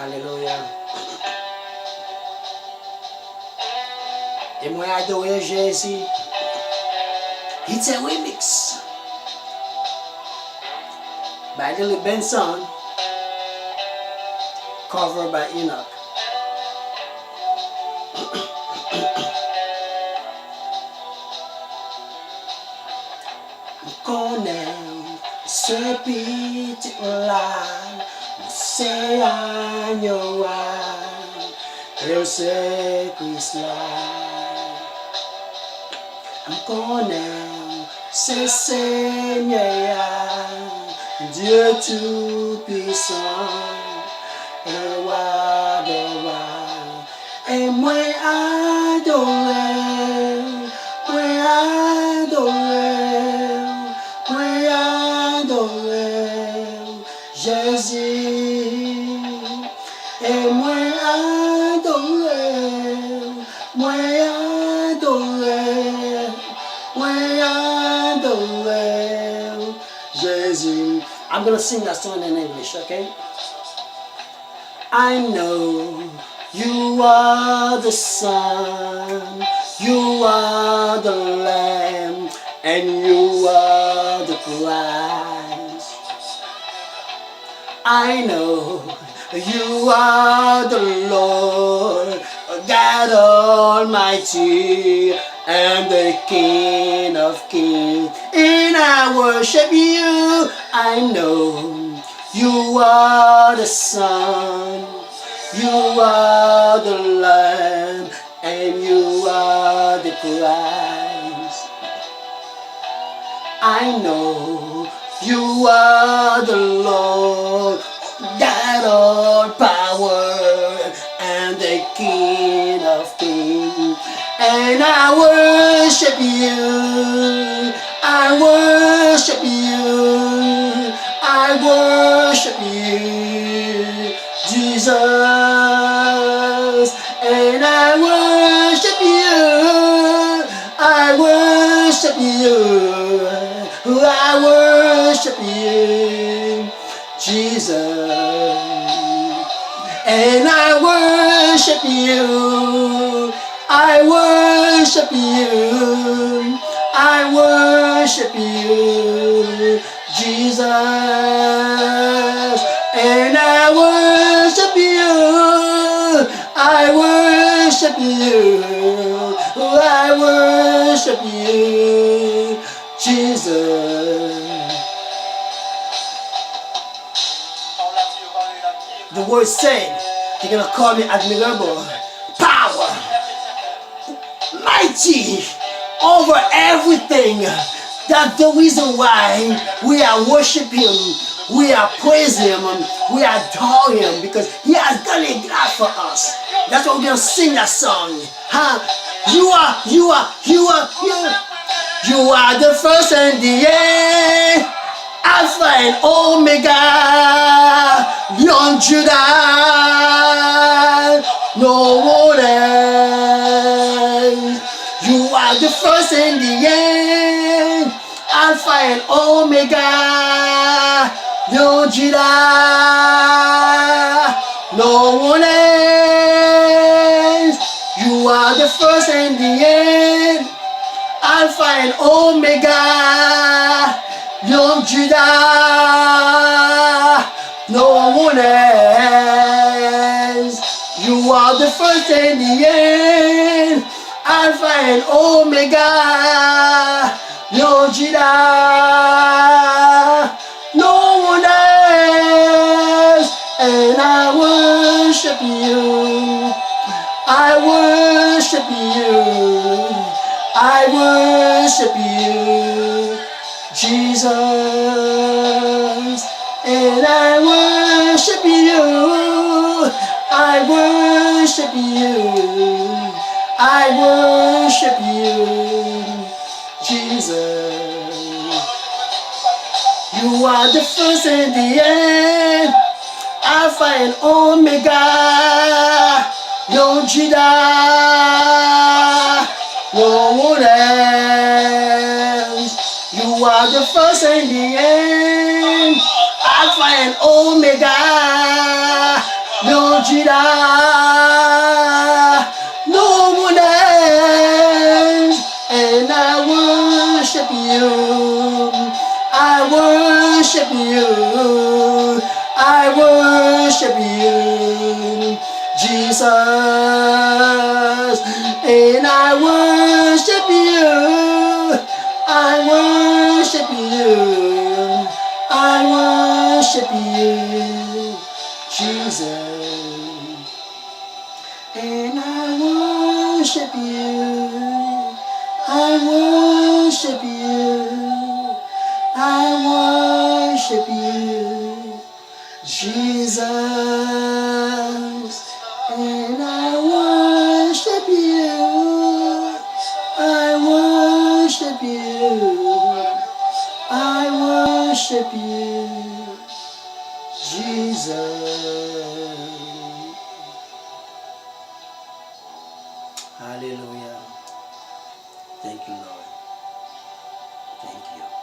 Alléluia. Et moi adorer Jezi. It's a remix by little Benson, covered by Enock. Connais ce petit là, c'est agneau, et c'est Christ là. Connais ce Seigneur, Dieu tout-puissant, et roi de rois, et moi adoré, Jezi, et moi adoré, Jezi. I'm gonna sing that song in English, okay? I know you are the Son, you are the Lamb, and you are the Christ. I know you are the Lord, God Almighty, and the King of Kings. And I worship you. I know you are the Son, you are the Lamb, and you are the Christ. I know you are the Lord, God all power, and the King of Kings. And I worship you, I worship you, I worship you, Jesus. And I worship you, I worship you, I worship you, Jesus. And I worship you, I worship you, I worship you, Jesus. And I worship you, I worship you, I worship you, Jesus. The word said, you're gonna call me admirable, power, mighty, over everything. That's the reason why we are worshiping Him, we are praising Him, we adore Him, because He has done a lot for us. That's why we're gonna sing that song. Huh? You are the first and the end, Alpha and Omega, Young Judah, no one else. You are the first and the end, Alpha and Omega, Young Judah, no one else. You are the first and the end, Alpha and Omega, Young Judah, no one else. You are the first and the end, Alpha and Omega, Young Judah, no one else. And I worship you, I worship you, I worship you, Jesus. And I worship you, I worship you, I worship you, Jesus. You are the first and the end, Alpha and Omega, Young Judah, no one else. You are the first and the end, Alpha and Omega, no Judah, no one else, and I worship you. I worship you. I worship you, Jesus, and I worship you. I worship you. I worship you, Jesus, and I worship you. I worship you. I worship you, Jesus, and I worship you. I worship you. I worship you, Jesus. Hallelujah. Thank you, Lord. Thank you.